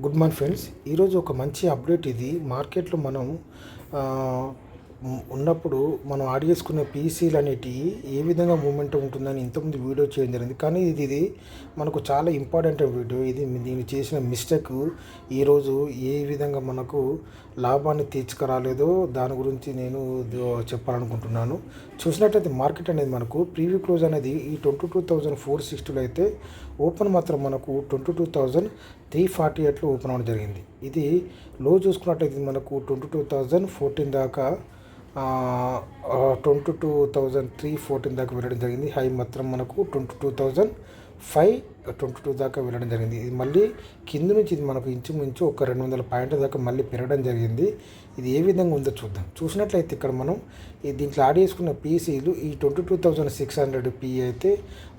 Good morning friends. ఈరోజు ఒక మంచి అప్డేట్. ఇది మార్కెట్లో మనం ఉన్నప్పుడు మనం ఆడ్ చేసుకునే పీసీలు అనేటివి ఏ విధంగా మూమెంట్ ఉంటుందని ఇంతకుముందు వీడియో చేయడం జరిగింది. కానీ ఇది మనకు చాలా ఇంపార్టెంట్ వీడియో. ఇది నేను చేసిన మిస్టేక్ ఈరోజు ఏ విధంగా మనకు లాభాన్ని తీర్చుకురాలేదో దాని గురించి నేను చెప్పాలనుకుంటున్నాను. చూసినట్లయితే మార్కెట్ అనేది మనకు ప్రీవ్యూ క్లోజ్ అనేది ఈ 22,460 అయితే ఓపెన్ మాత్రం మనకు 22,348 ఓపెన్ అవ్వడం జరిగింది. ఇది లో చూసుకున్నట్లయితే మనకు 22,014 దాకా 22,314 దాకా వెళ్ళడం జరిగింది. హై మాత్రం మనకు 22,522 దాకా వెళ్ళడం జరిగింది. ఇది మళ్ళీ కింద నుంచి ఇది మనకు ఇంచుమించు ఒక 200 పాయింట్ల దాకా మళ్ళీ పెరగడం జరిగింది. ఇది ఏ విధంగా ఉందో చూద్దాం. చూసినట్లయితే ఇక్కడ మనం దీంట్లో ఆడ్ చేసుకున్న పీసీలు ఈ 22,600 పీ అయితే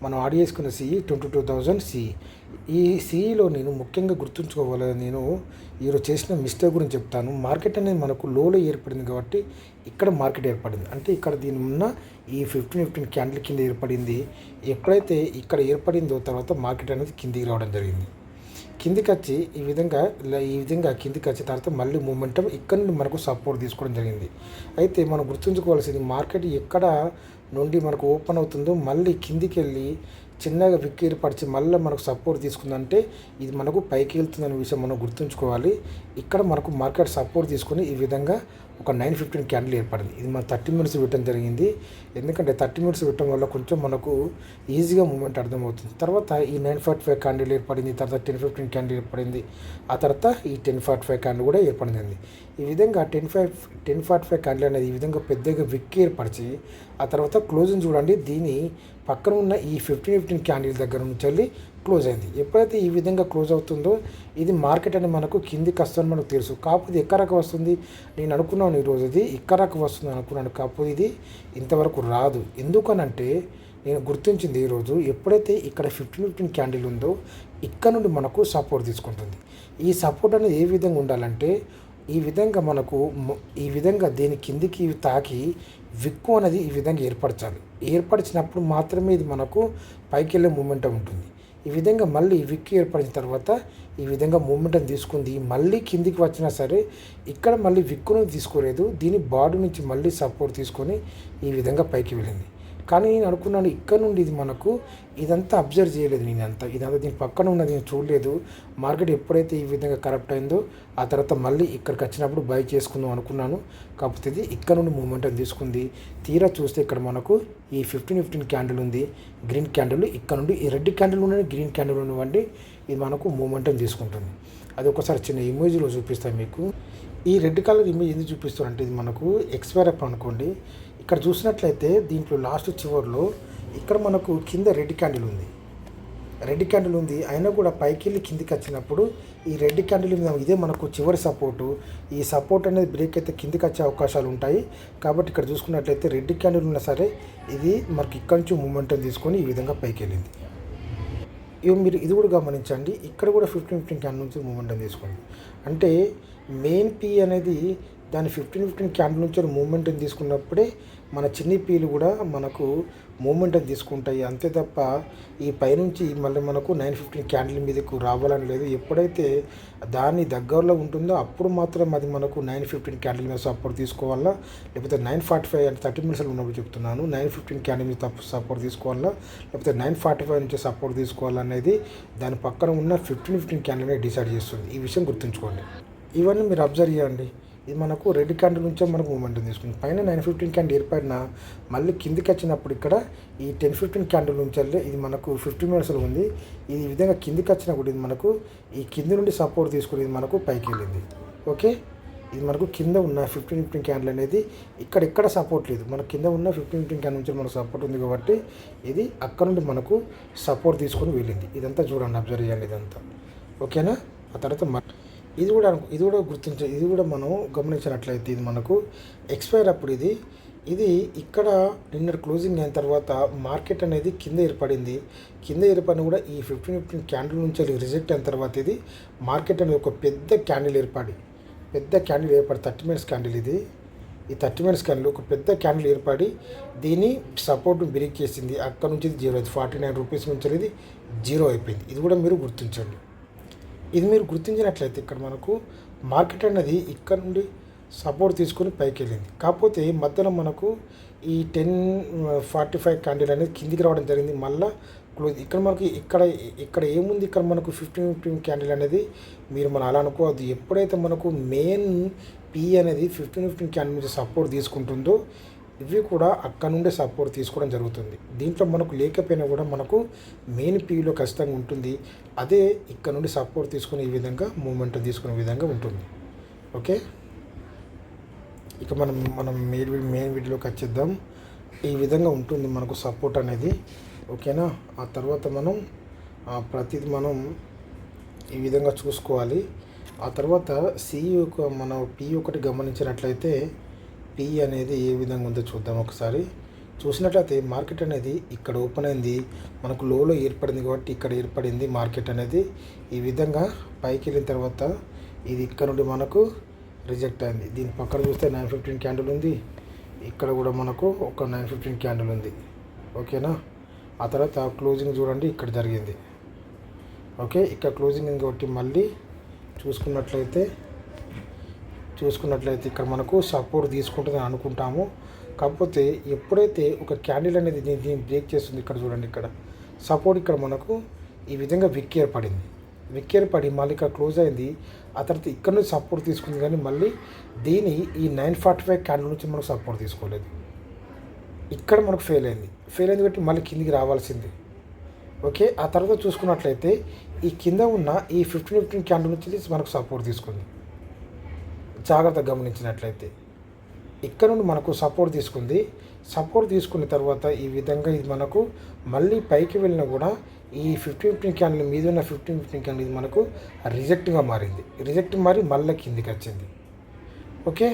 మనం ఆడ్ చేసుకున్న సిఈ 22,000 సిఈ. ఈ సిఈలో నేను ముఖ్యంగా గుర్తుంచుకోవాలి, నేను ఈరోజు చేసిన మిస్టేక్ గురించి చెప్తాను. మార్కెట్ అనేది మనకు లోలో ఏర్పడింది కాబట్టి ఇక్కడ మార్కెట్ ఏర్పడింది అంటే ఇక్కడ దీని ఉన్న ఈ 15 క్యాండిల్ కింద ఏర్పడింది. ఎప్పుడైతే ఇక్కడ ఏర్పడిందో తర్వాత మార్కెట్ అనేది కిందికి రావడం జరిగింది. కిందికి వచ్చి ఈ విధంగా కిందికి వచ్చిన తర్వాత మళ్ళీ మూమెంటం ఇక్కడ నుండి మనకు సపోర్ట్ తీసుకోవడం జరిగింది. అయితే మనం గుర్తుంచుకోవాల్సింది మార్కెట్ ఎక్కడ నుండి మనకు ఓపెన్ అవుతుందో మళ్ళీ కిందికి వెళ్ళి చిన్నగా విక్ ఏర్పరిచి మళ్ళీ మనకు సపోర్ట్ తీసుకుందంటే ఇది మనకు పైకి వెళ్తుందనే విషయం మనం గుర్తుంచుకోవాలి. ఇక్కడ మనకు మార్కెట్ సపోర్ట్ తీసుకొని ఈ విధంగా ఒక 915 క్యాండిల్ ఏర్పడింది. ఇది మన 30 మినిట్స్ పెట్టడం జరిగింది. ఎందుకంటే 30 మినిట్స్ పెట్టడం వల్ల కొంచెం మనకు ఈజీగా మూమెంట్ అర్థమవుతుంది. తర్వాత ఈ 945 క్యాండిల్ ఏర్పడింది. తర్వాత 1015 క్యాండిల్ ఏర్పడింది. ఆ తర్వాత ఈ 1045 క్యాండిల్ కూడా ఏర్పడింది. ఈ విధంగా 1045 క్యాండిల్ అనేది ఈ విధంగా పెద్దగా విక్ ఏర్పరిచి ఆ తర్వాత క్లోజింగ్ చూడండి. దీని పక్కన ఉన్న ఈ 15 క్యాండిల్ దగ్గర నుంచి వెళ్ళి క్లోజ్ అయింది. ఎప్పుడైతే ఈ విధంగా క్లోజ్ అవుతుందో ఇది మార్కెట్ అని మనకు కిందికి వస్తుందని మనకు తెలుసు. కాకపోతే ఎక్కడకు వస్తుంది నేను అనుకున్నాను ఈరోజు ఇది ఎక్కడకు వస్తుంది అనుకున్నాను. కాకపోతే ఇది ఇంతవరకు రాదు. ఎందుకనంటే నేను గుర్తించింది ఈరోజు ఎప్పుడైతే ఇక్కడ 15 క్యాండిల్ ఉందో ఇక్కడ నుండి మనకు సపోర్ట్ తీసుకుంటుంది. ఈ సపోర్ట్ అనేది ఏ విధంగా ఉండాలంటే ఈ విధంగా దీని కిందికి తాకి విక్కు అనేది ఈ విధంగా ఏర్పరచాలి. ఏర్పరిచినప్పుడు మాత్రమే ఇది మనకు పైకి వెళ్ళే మూమెంటం ఉంటుంది. ఈ విధంగా మళ్ళీ విక్కు ఏర్పడిన తర్వాత ఈ విధంగా మూమెంటం తీసుకుంది. మళ్ళీ కిందికి వచ్చినా సరే ఇక్కడ మళ్ళీ విక్కును తీసుకోలేదు. దీని బాడీ నుంచి మళ్ళీ సపోర్ట్ తీసుకొని ఈ విధంగా పైకి వెళ్ళింది. కానీ నేను అనుకున్నాను ఇక్కడ నుండి ఇది మనకు ఇదంతా అబ్జర్వ్ చేయలేదు. ఇదంతా దీని పక్కన ఉన్నది నేను చూడలేదు. మార్కెట్ ఎప్పుడైతే ఈ విధంగా కరెక్ట్ అయిందో ఆ తర్వాత మళ్ళీ ఇక్కడికి వచ్చినప్పుడు బై చేసుకుందాం అనుకున్నాను. కాకపోతే ఇది ఇక్కడ నుండి మూమెంటం తీసుకుంది. తీరా చూస్తే ఇక్కడ మనకు ఈ 15 క్యాండిల్ ఉంది, గ్రీన్ క్యాండిల్. ఇక్కడ నుండి ఈ రెడ్ క్యాండిల్ ఉన్నది, గ్రీన్ క్యాండిల్ ఉన్నవండి. ఇది మనకు మూమెంటం తీసుకుంటుంది. అది ఒకసారి చిన్న ఇమేజ్లో చూపిస్తాను మీకు. ఈ రెడ్ కలర్ ఇమేజ్ ఎందుకు చూపిస్తారంటే ఇది మనకు ఎక్స్పైర్ అప్ అనుకోండి. ఇక్కడ చూసినట్లయితే దీంట్లో లాస్ట్ చివర్లో ఇక్కడ మనకు కింద రెడ్ క్యాండిల్ ఉంది. అయినా కూడా పైకి వెళ్ళి కిందికి వచ్చినప్పుడు ఈ రెడ్ క్యాండిల్ మీద ఇదే మనకు చివరి సపోర్టు. ఈ సపోర్ట్ అనేది బ్రేక్ అయితే కిందికి వచ్చే అవకాశాలు ఉంటాయి. కాబట్టి ఇక్కడ చూసుకున్నట్లయితే రెడ్ క్యాండిల్ ఉన్నా సరే ఇది మనకి ఇక్కడ నుంచి మూమెంటం తీసుకొని ఈ విధంగా పైకి వెళ్ళింది. మీరు ఇది కూడా గమనించండి. ఇక్కడ కూడా 15 క్యాండిల్ నుంచి మూమెంటం తీసుకోండి. అంటే మెయిన్ పీ అనేది దాని 15 క్యాండిల్ నుంచి మూమెంటం తీసుకున్నప్పుడే మన చిన్ని పీలు కూడా మనకు మూమెంటం తీసుకుంటాయి. అంతే తప్ప ఈ పైనుంచి మళ్ళీ మనకు 915 క్యాండిల్ మీదకు రావాలని లేదు. ఎప్పుడైతే దాని దగ్గరలో ఉంటుందో అప్పుడు మాత్రం అది మనకు 915 క్యాండిల్ మీద సపోర్ట్ తీసుకోవాలా, లేకపోతే 945 అంటే 30 మినిట్స్లో ఉన్నప్పుడు చెప్తున్నాను 915 క్యాండిల్ మీద సపోర్ట్ తీసుకోవాలా, లేకపోతే 945 నుంచి సపోర్ట్ తీసుకోవాలనేది దాని పక్కన ఉన్న 15 క్యాండిల్ మీద డిసైడ్ చేస్తుంది. ఈ విషయం గుర్తుంచుకోండి. ఇవన్నీ మీరు అబ్జర్వ్ చేయండి. ఇది మనకు రెడ్ క్యాండిల్ నుంచే మనకు మూమెంటం తీసుకుంది. పైన 915 క్యాండిల్ ఏర్పడిన మళ్ళీ కిందికి వచ్చినప్పుడు ఇక్కడ ఈ 1015 క్యాండిల్ నుంచి ఇది మనకు 50 మినిట్స్లో ఉంది. ఈ విధంగా కిందికి వచ్చినా కూడా ఇది మనకు ఈ కింది నుండి సపోర్ట్ తీసుకుని ఇది మనకు పైకి వెళ్ళింది. ఓకే, ఇది మనకు కింద ఉన్న 15 క్యాండిల్ అనేది ఇక్కడ సపోర్ట్ లేదు. మన కింద ఉన్న 15 క్యాండిల్ నుంచి మనకు సపోర్ట్ ఉంది కాబట్టి ఇది అక్కడ నుండి మనకు సపోర్ట్ తీసుకొని వెళ్ళింది. ఇదంతా చూడండి, అబ్జర్వ్ చేయండి ఇదంతా. ఓకేనా. ఆ తర్వాత ఇది కూడా మనం గమనించినట్లయితే ఇది మనకు ఎక్స్పైర్ అప్పుడు ఇది ఇక్కడ నిన్న క్లోజింగ్ అయిన తర్వాత మార్కెట్ అనేది కింద ఏర్పడింది కూడా ఈ 15 క్యాండిల్ నుంచి రిజెక్ట్ అయిన తర్వాత ఇది మార్కెట్ అనేది ఒక పెద్ద క్యాండిల్ ఏర్పడి 30 మినిట్స్ క్యాండిల్. ఈ 30 మినిట్స్ క్యాండిల్ ఒక పెద్ద క్యాండిల్ ఏర్పడి దీని సపోర్ట్ను బ్రేక్ చేసింది. అక్కడ నుంచి ఇది 0 అయింది. 49 రూపీస్ నుంచి ఇది 0 అయిపోయింది. ఇది కూడా మీరు గుర్తించండి. ఇది మీరు గుర్తించినట్లయితే ఇక్కడ మనకు మార్కెట్ అనేది ఇక్కడ నుండి సపోర్ట్ తీసుకొని పైకి వెళ్ళింది. కాకపోతే మధ్యలో మనకు ఈ 10:45 క్యాండిల్ అనేది కిందికి రావడం జరిగింది. మళ్ళీ క్లోజ్ ఇక్కడ మనకి ఇక్కడ ఏముంది, ఇక్కడ మనకు 15 క్యాండిల్ అనేది మీరు మనం అలా అనుకోవద్దు. ఎప్పుడైతే మనకు మెయిన్ పీ అనేది 15 క్యాండిల్ నుంచి సపోర్ట్ తీసుకుంటుందో ఇవి కూడా అక్కడ నుండే సపోర్ట్ తీసుకోవడం జరుగుతుంది. దీంట్లో మనకు లేకపోయినా కూడా మనకు మెయిన్ పీలో ఖచ్చితంగా ఉంటుంది. అదే ఇక్కడ నుండి సపోర్ట్ తీసుకుని ఈ విధంగా మూమెంట్ తీసుకునే విధంగా ఉంటుంది. ఓకే, ఇక మనం మెయిన్ వీడియోలోకి వచ్చేద్దాం. ఈ విధంగా ఉంటుంది మనకు సపోర్ట్ అనేది. ఓకేనా, ఆ తర్వాత మనం ప్రతిదీ మనం ఈ విధంగా చూసుకోవాలి. ఆ తర్వాత మన పీ ఒకటి గమనించినట్లయితే పీ అనేది ఏ విధంగా ఉందో చూద్దాం. ఒకసారి చూసినట్లయితే మార్కెట్ అనేది ఇక్కడ ఓపెన్ అయింది, మనకు లోలో ఏర్పడింది కాబట్టి ఇక్కడ ఏర్పడింది మార్కెట్ అనేది. ఈ విధంగా పైకి వెళ్ళిన తర్వాత ఇది ఇక్కడ నుండి మనకు రిజెక్ట్ అయింది. దీని పక్కన చూస్తే 9:15 క్యాండిల్ ఉంది, ఇక్కడ కూడా మనకు ఒక 9:15 క్యాండిల్ ఉంది. ఓకేనా, ఆ తర్వాత క్లోజింగ్ చూడండి ఇక్కడ జరిగింది. ఓకే, ఇక్కడ క్లోజింగ్ ఇంకొకటి మళ్ళీ చూసుకున్నట్లయితే ఇక్కడ మనకు సపోర్ట్ తీసుకుంటుందని అనుకుంటాము. కాకపోతే ఎప్పుడైతే ఒక క్యాండిల్ అనేది దీన్ని బ్రేక్ చేస్తుంది, ఇక్కడ చూడండి ఇక్కడ సపోర్ట్ ఇక్కడ మనకు ఈ విధంగా విక్ ఏర్పడి మళ్ళీ ఇక్కడ క్లోజ్ అయింది. ఆ తర్వాత ఇక్కడ నుంచి సపోర్ట్ తీసుకుంది, కానీ మళ్ళీ దీని ఈ 9:45 క్యాండిల్ నుంచి మనకు సపోర్ట్ తీసుకోలేదు. ఇక్కడ మనకు ఫెయిల్ అయింది కాబట్టి మళ్ళీ కిందికి రావాల్సింది. ఓకే, ఆ తర్వాత చూసుకున్నట్లయితే ఈ కింద ఉన్న ఈ 15 క్యాండిల్ నుంచి మనకు సపోర్ట్ తీసుకుంది. జాగ్రత్తగా గమనించినట్లయితే ఇక్కడ నుండి మనకు సపోర్ట్ తీసుకున్న తర్వాత ఈ విధంగా ఇది మనకు మళ్ళీ పైకి వెళ్ళినా కూడా ఈ 15 క్యాండిల్ మీద ఉన్న 15 క్యాండిల్ ఇది మనకు రిజెక్ట్గా మారి మళ్ళీ కిందికి వచ్చింది. ఓకే,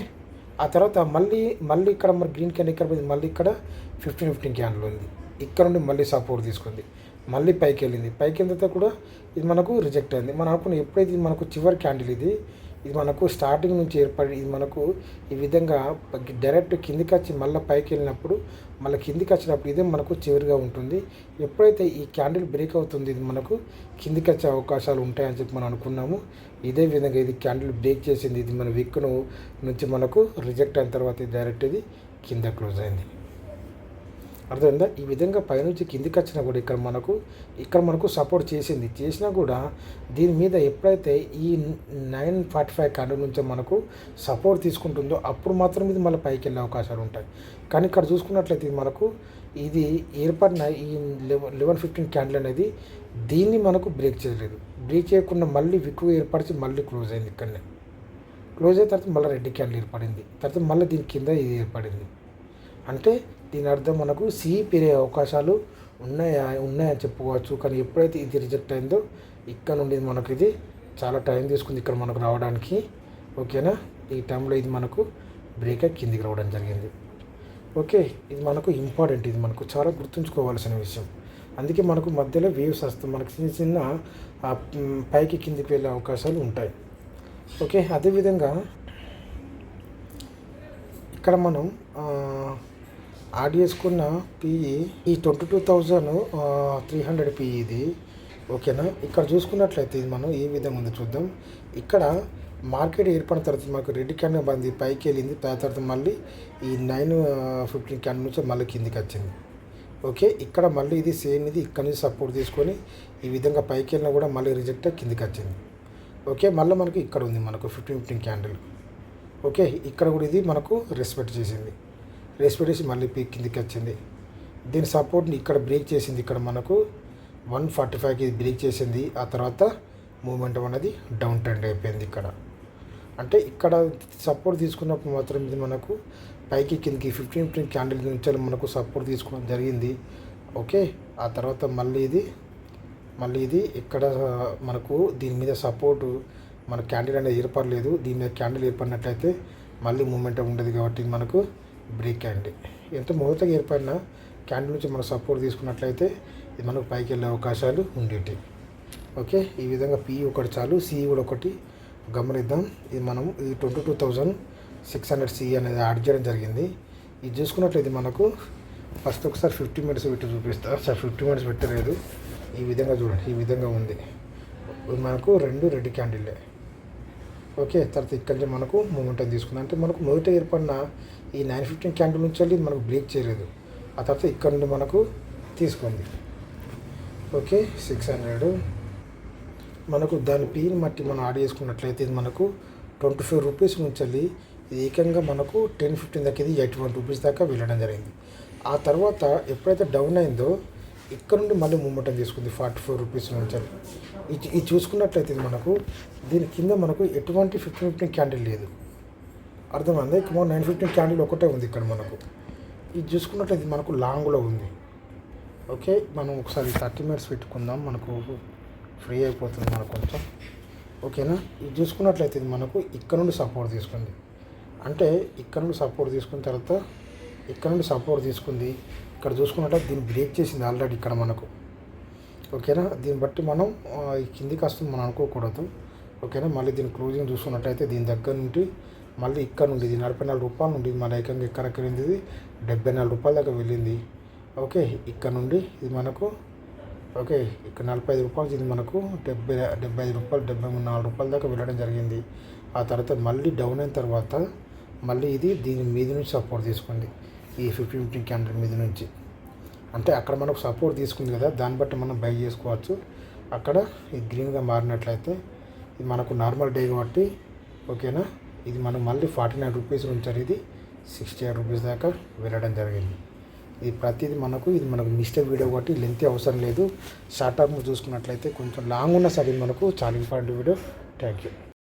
ఆ తర్వాత మళ్ళీ ఇక్కడ మరి గ్రీన్ క్యాండిల్ ఇక్కడ మళ్ళీ ఇక్కడ 15 క్యాండిల్ ఉంది, ఇక్కడ నుండి మళ్ళీ సపోర్ట్ తీసుకుంది, మళ్ళీ పైకి వెళ్ళిన తర్వాత కూడా ఇది మనకు రిజెక్ట్ అయింది. మనం అనుకున్న ఎప్పుడైతే ఇది మనకు చివరి క్యాండిల్ ఇది మనకు స్టార్టింగ్ నుంచి ఏర్పడి ఇది మనకు ఈ విధంగా డైరెక్ట్ కిందికి వచ్చి మళ్ళీ పైకి వెళ్ళినప్పుడు మళ్ళీ కిందికి వచ్చినప్పుడు ఇదే మనకు చివరిగా ఉంటుంది. ఎప్పుడైతే ఈ క్యాండిల్ బ్రేక్ అవుతుంది ఇది మనకు కిందికి వచ్చే అవకాశాలు ఉంటాయని చెప్పి మనం అనుకున్నాము. ఇదే విధంగా ఇది క్యాండిల్ బ్రేక్ చేసింది, ఇది మన విక్ను నుంచి మనకు రిజెక్ట్ అయిన తర్వాత డైరెక్ట్ ఇది కింద క్లోజ్ అయింది. అర్థమైందా? ఈ విధంగా పైనుంచి కిందికి వచ్చినా కూడా ఇక్కడ మనకు సపోర్ట్ చేసినా కూడా దీని మీద ఎప్పుడైతే ఈ 9:45 క్యాండిల్ నుంచి మనకు సపోర్ట్ తీసుకుంటుందో అప్పుడు మాత్రం ఇది మళ్ళీ పైకి వెళ్ళే అవకాశాలు ఉంటాయి. కానీ ఇక్కడ చూసుకున్నట్లయితే ఇది ఏర్పడిన ఈ 11:15 క్యాండిల్ అనేది దీన్ని మనకు బ్రేక్ చేయకుండా మళ్ళీ విక్కు ఏర్పరిచి మళ్ళీ క్లోజ్ అయింది. ఇక్కడనే క్లోజ్ అయిన తర్వాత మళ్ళీ రెడ్ క్యాండిల్ ఏర్పడింది, తర్వాత మళ్ళీ దీని కింద ఇది ఏర్పడింది. అంటే దీని అర్థం మనకు సి పెరిగే అవకాశాలు ఉన్నాయని చెప్పుకోవచ్చు. కానీ ఎప్పుడైతే ఇది రిజెక్ట్ అయిందో ఇక్కడ నుండి మనకు ఇది చాలా టైం తీసుకుంది ఇక్కడ మనకు రావడానికి. ఓకేనా, ఈ టైంలో ఇది మనకు బ్రేక్ అయి కిందికి రావడం జరిగింది. ఓకే, ఇది మనకు ఇంపార్టెంట్, ఇది మనకు చాలా గుర్తుంచుకోవాల్సిన విషయం. అందుకే మనకు మధ్యలో వేవ్స్ వస్తాయి, మనకు చిన్న పైకి కిందికి వెళ్ళే అవకాశాలు ఉంటాయి. ఓకే, అదేవిధంగా ఇక్కడ మనం యాడ్ చేసుకున్న పిఈ ఈ 22,300 పిఈ ఇది. ఓకేనా, ఇక్కడ చూసుకున్నట్లయితే ఇది మనం ఏ విధంగా ఉందో చూద్దాం. ఇక్కడ మార్కెట్ ఏర్పడిన తర్వాత మనకు రెడ్ క్యాండిల్ బంది పైకి వెళ్ళింది, తర్వాత మళ్ళీ ఈ 9:15 క్యాండిల్ నుంచి మళ్ళీ కిందికి వచ్చింది. ఓకే, ఇక్కడ మళ్ళీ ఇది సేమ్ ఇది ఇక్కడ నుంచి సపోర్ట్ తీసుకొని ఈ విధంగా పైకి వెళ్ళినా కూడా మళ్ళీ రిజెక్ట్ కిందికి వచ్చింది. ఓకే, మళ్ళీ మనకు ఇక్కడ ఉంది మనకు 15 క్యాండిల్. ఓకే, ఇక్కడ కూడా ఇది మనకు రెస్పెక్ట్ చేసి మళ్ళీ పీక్ కిందికి వచ్చింది. దీని సపోర్ట్ని ఇక్కడ బ్రేక్ చేసింది, ఇక్కడ మనకు 145కి ఇది బ్రేక్ చేసింది. ఆ తర్వాత మూమెంట్ అనేది డౌన్ ట్రెండ్ అయిపోయింది. అంటే ఇక్కడ సపోర్ట్ తీసుకున్నప్పుడు మాత్రం ఇది మనకు పైకి కిందికి 15 క్యాండిల్ నుంచి మనకు సపోర్ట్ తీసుకోవడం జరిగింది. ఓకే, ఆ తర్వాత మళ్ళీ ఇది ఇక్కడ మనకు దీని మీద సపోర్టు మన క్యాండిల్ అనేది ఏర్పడలేదు. దీని మీద క్యాండిల్ ఏర్పడినట్లయితే మళ్ళీ మూమెంట్ ఉండదు కాబట్టి మనకు బ్రేక్ అయింది. ఎంత మొదటగా ఏర్పడిన క్యాండిల్ నుంచి మనం సపోర్ట్ తీసుకున్నట్లయితే ఇది మనకు పైకి వెళ్ళే అవకాశాలు ఉండేవి. ఓకే, ఈ విధంగా పి ఒకటి చాలు, సిఈ కూడా ఒకటి గమనిద్దాం. ఇది మనం ఈ 22,600 సిఈ అనేది యాడ్ చేయడం జరిగింది. ఇది చూసుకున్నట్లయితే మనకు ఫస్ట్ ఒకసారి 50 మినిట్స్ పెట్టి చూపిస్తా. సార్ 50 మినిట్స్ పెట్టలేదు, ఈ విధంగా చూడండి, ఈ విధంగా ఉంది. ఇవి మనకు 2 రెడ్ క్యాండిల్లే. ఓకే, తర్వాత ఇక్కడ నుంచి మనకు మూమెంటం తీసుకుంది. అంటే మనకు మొదట ఏర్పడిన ఈ 915 క్యాండిల్ నుంచి వెళ్ళి మనకు బ్రేక్ చేయలేదు. ఆ తర్వాత ఇక్కడ నుండి మనకు తీసుకుంది. ఓకే, 600 మనకు దాని పీని మట్టి మనం యాడ్ చేసుకున్నట్లయితే ఇది మనకు 25 రూపీస్ నుంచి వెళ్ళి ఇది ఏకంగా మనకు 10-15 దాకా ఇది 81 రూపీస్ దాకా వెళ్ళడం జరిగింది. ఆ తర్వాత ఎప్పుడైతే డౌన్ అయిందో ఇక్కడ నుండి మళ్ళీ మూమెంటం తీసుకుంది 44 రూపీస్ నుంచి. ఇది చూసుకున్నట్లయితే ఇది మనకు దీని కింద మనకు ఎటువంటి 15 క్యాండిల్ లేదు. అర్థమైంది. ఇక 915 క్యాండిల్ ఒకటే ఉంది ఇక్కడ మనకు. ఇది చూసుకున్నట్లయితే మనకు లాంగ్లో ఉంది. ఓకే, మనం ఒకసారి 30 మినిట్స్ పెట్టుకుందాం, మనకు ఫ్రీ అయిపోతుంది మనకు కొంచెం. ఓకేనా, ఇది చూసుకున్నట్లయితే ఇది మనకు ఇక్కడ నుండి సపోర్ట్ తీసుకుంది. అంటే ఇక్కడ నుండి సపోర్ట్ తీసుకున్న తర్వాత ఇక్కడ నుండి సపోర్ట్ తీసుకుంది. ఇక్కడ చూసుకున్నట్లయితే దీన్ని బ్రేక్ చేసింది ఆల్రెడీ ఇక్కడ మనకు. ఓకేనా, దీన్ని బట్టి మనం ఈ కిందికి వస్తుంది మనం అనుకోకూడదు. ఓకేనా, మళ్ళీ దీని క్లోజింగ్ చూసుకున్నట్లయితే దీని దగ్గర నుండి మళ్ళీ ఇక్కడ నుండి ఇది 44 రూపాయల నుండి మళ్ళీ ఏకంగా ఎక్కడికి వెళ్ళింది, ఇది 74 రూపాయల దాకా వెళ్ళింది. ఓకే, ఇక్కడ నుండి ఇది మనకు ఓకే ఇక్కడ 45 రూపాయలు, ఇది మనకు 75 రూపాయలు 74 రూపాయల దాకా వెళ్ళడం జరిగింది. ఆ తర్వాత మళ్ళీ డౌన్ అయిన తర్వాత మళ్ళీ ఇది దీని మీద నుంచి సపోర్ట్ తీసుకుంది, ఈ 15 క్యాండిల్ మీద నుంచి. అంటే అక్కడ మనకు సపోర్ట్ తీసుకుంది కదా, దాన్ని బట్టి మనం బై చేసుకోవచ్చు. అక్కడ ఇది గ్రీన్గా మారినట్లయితే ఇది మనకు నార్మల్ డే కాబట్టి. ఓకేనా, ఇది మనం మళ్ళీ 49 రూపీస్ ఉంచారు, ఇది 68 రూపీస్ దాకా వెళ్ళడం జరిగింది. ఇది ప్రతిదీ మనకు ఇది మిస్టేక్ వీడియో కాబట్టి లెంత్ అవసరం లేదు. షార్ట్ టర్మ్ చూసుకున్నట్లయితే కొంచెం లాంగ్ ఉన్న సరే మనకు చాలా ఇంపార్టెంట్ వీడియో. Thank you.